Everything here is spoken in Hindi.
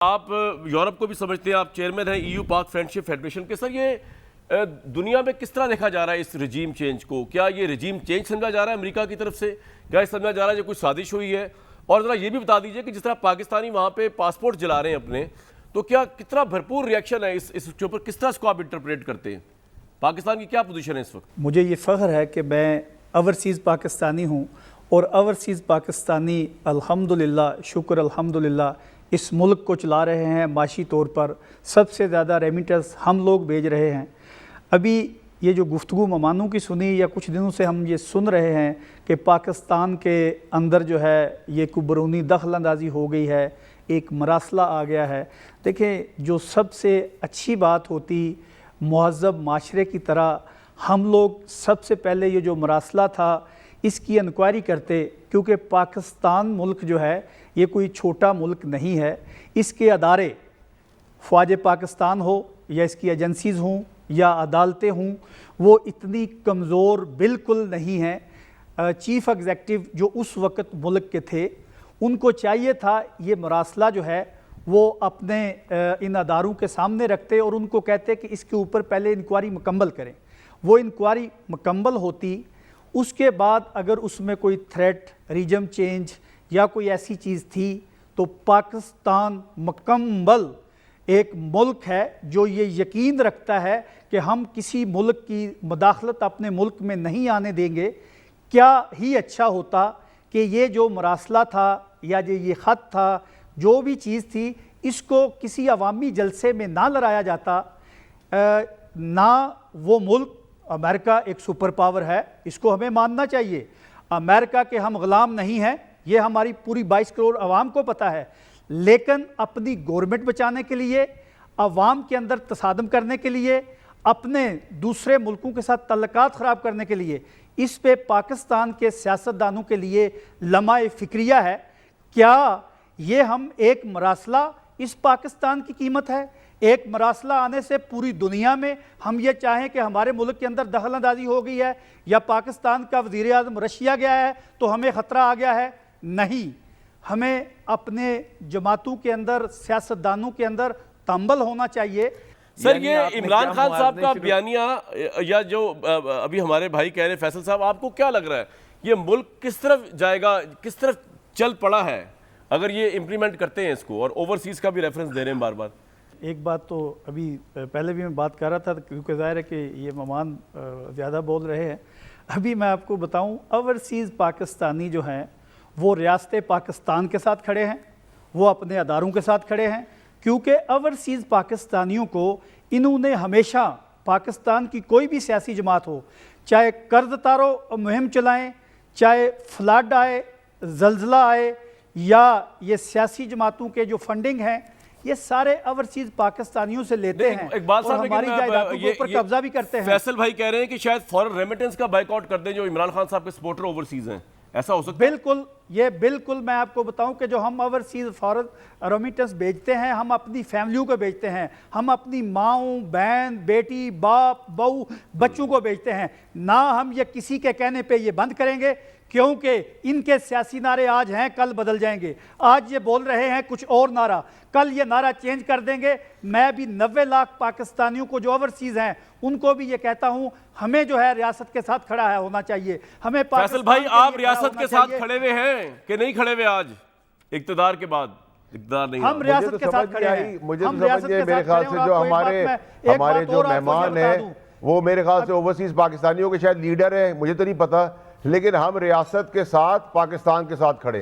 आप यूरोप को भी समझते हैं, आप चेयरमैन हैं ईयू पाक फ्रेंडशिप फेडरेशन के। सर, ये दुनिया में किस तरह देखा जा रहा है इस रजीम चेंज को? क्या ये रजीम चेंज समझा जा रहा है अमेरिका की तरफ से? क्या समझा जा रहा है जो कुछ साजिश हुई है? और ज़रा ये भी बता दीजिए कि जिस तरह पाकिस्तानी वहाँ पे पासपोर्ट जला रहे हैं अपने, तो क्या कितना भरपूर रिएक्शन है इसके ऊपर? किस तरह इसको आप इंटरप्रेट करते हैं? पाकिस्तान की क्या पोजीशन है इस वक्त? मुझे ये फ़ख्र है कि मैं ओवरसीज़ पाकिस्तानी हूँ और ओवरसीज़ पाकिस्तानी अल्हम्दुलिल्लाह, शुक्र अल्हम्दुलिल्लाह, इस मुल्क को चला रहे हैं। माशी तौर पर सबसे ज़्यादा रेमिटेंस हम लोग भेज रहे हैं। अभी ये जो गुफ्तगू ममानों की सुनी या कुछ दिनों से हम ये सुन रहे हैं कि पाकिस्तान के अंदर जो है ये कुबरूनी दखल अंदाज़ी हो गई है, एक मरासला आ गया है। देखें, जो सबसे अच्छी बात होती मुहज़्ज़ब माशरे की तरह, हम लोग सबसे पहले ये जो मरासला था इसकी इंक्वायरी करते, क्योंकि पाकिस्तान मुल्क जो है ये कोई छोटा मुल्क नहीं है। इसके अदारे फ़ौज पाकिस्तान हो या इसकी एजेंसीज़ हों या अदालतें हों, वो इतनी कमज़ोर बिल्कुल नहीं हैं। चीफ़ एग्ज़ेक्टिव जो उस वक़्त मुल्क के थे, उनको चाहिए था ये मरासला जो है वो अपने इन अदारों के सामने रखते और उनको कहते कि इसके ऊपर पहले इंक्वायरी मुकम्मल करें। वो इंक्वायरी मुकम्मल होती, उसके बाद अगर उसमें कोई थ्रेट, रीजम चेंज या कोई ऐसी चीज़ थी, तो पाकिस्तान मुकम्मल एक मुल्क है जो ये यकीन रखता है कि हम किसी मुल्क की मुदाखलत अपने मुल्क में नहीं आने देंगे। क्या ही अच्छा होता कि ये जो मरासला था या जो ये ख़त था, जो भी चीज़ थी, इसको किसी अवामी जलसे में ना लड़ाया जाता। ना वो मुल्क, अमेरिका एक सुपर पावर है, इसको हमें मानना चाहिए। अमेरिका के हम ग़ुलाम नहीं हैं, ये हमारी पूरी 22 करोड़ अवाम को पता है। लेकिन अपनी गवर्नमेंट बचाने के लिए, अवाम के अंदर तसादम करने के लिए, अपने दूसरे मुल्कों के साथ तल्लुकात ख़राब करने के लिए, इस पे पाकिस्तान के सियासतदानों के लिए लम्हा फ़िक्रिया है। क्या ये हम एक मरासला, इस पाकिस्तान की कीमत है? एक मरासला आने से पूरी दुनिया में हम ये चाहें कि हमारे मुल्क के अंदर दखल अंदाजी हो गई है या पाकिस्तान का वज़ीर आज़म रशिया गया है तो हमें ख़तरा आ गया है? नहीं, हमें अपने जमातों के अंदर, सियासतदानों के अंदर तंबल होना चाहिए। सर, ये इमरान खान साहब का बयानिया या जो अभी हमारे भाई कह रहे हैं फैसल साहब, आपको क्या लग रहा है ये मुल्क किस तरफ जाएगा, किस तरफ चल पड़ा है अगर ये इम्प्लीमेंट करते हैं इसको? और ओवरसीज़ का भी रेफरेंस दे रहे हैं बार बार। एक बात तो अभी पहले भी मैं बात कर रहा था, क्योंकि ज़ाहिर है कि ये मेहमान ज़्यादा बोल रहे हैं। अभी मैं आपको बताऊं, ओवरसीज़ पाकिस्तानी जो हैं वो रियासत पाकिस्तान के साथ खड़े हैं, वो अपने अदारों के साथ खड़े हैं, क्योंकि ओवरसीज़ पाकिस्तानियों को इन्होंने हमेशा, पाकिस्तान की कोई भी सियासी जमात हो, चाहे कर्ज तारो मुहिम चलाएँ, चाहे फ्लड आए, जल्जला आए, या ये सियासी जमातों के जो फंडिंग हैं, ये सारे ओवरसीज पाकिस्तानियों से लेते हैं। इकबाल साहब, हमारी जायदादों के ऊपर कब्जा भी करते हैं। फैसल भाई कह रहे हैं कि शायद फॉरेन रेमिटेंस का बाइकआउट कर दें जो इमरान खान साहब के सपोर्टर ओवरसीज हैं, ऐसा हो सकता है? बिल्कुल, ये बिल्कुल मैं आपको बताऊं कि जो हम ओवरसीज फॉरेन रेमिटेंस भेजते हैं, हम अपनी फैमिलियों को भेजते हैं, हम अपनी माओ, बहन, बेटी, बाप, बहू, बच्चों को भेजते हैं। ना हम ये किसी के कहने पे ये बंद करेंगे, क्योंकि इनके सियासी नारे आज हैं, कल बदल जाएंगे। आज ये बोल रहे हैं कुछ और नारा, कल ये नारा चेंज कर देंगे। मैं भी 90 लाख पाकिस्तानियों को जो ओवरसीज हैं उनको भी ये कहता हूं, हमें जो है रियासत के साथ खड़ा है होना चाहिए। हमें फैसल भाई, आप रियासत के साथ खड़े हुए हैं कि नहीं खड़े हुए? आज इक़्तिदार के बाद इक़्तिदार नहीं, हम रियासत के साथ खड़े हैं। मुझे तो समझ नहीं, मेरे ख्याल से जो हमारे जो मेहमान हैं वो मेरे ख्याल से ओवरसीज पाकिस्तानियों के शायद लीडर है, मुझे तो नहीं पता, लेकिन हम रियासत के साथ, पाकिस्तान के साथ खड़े।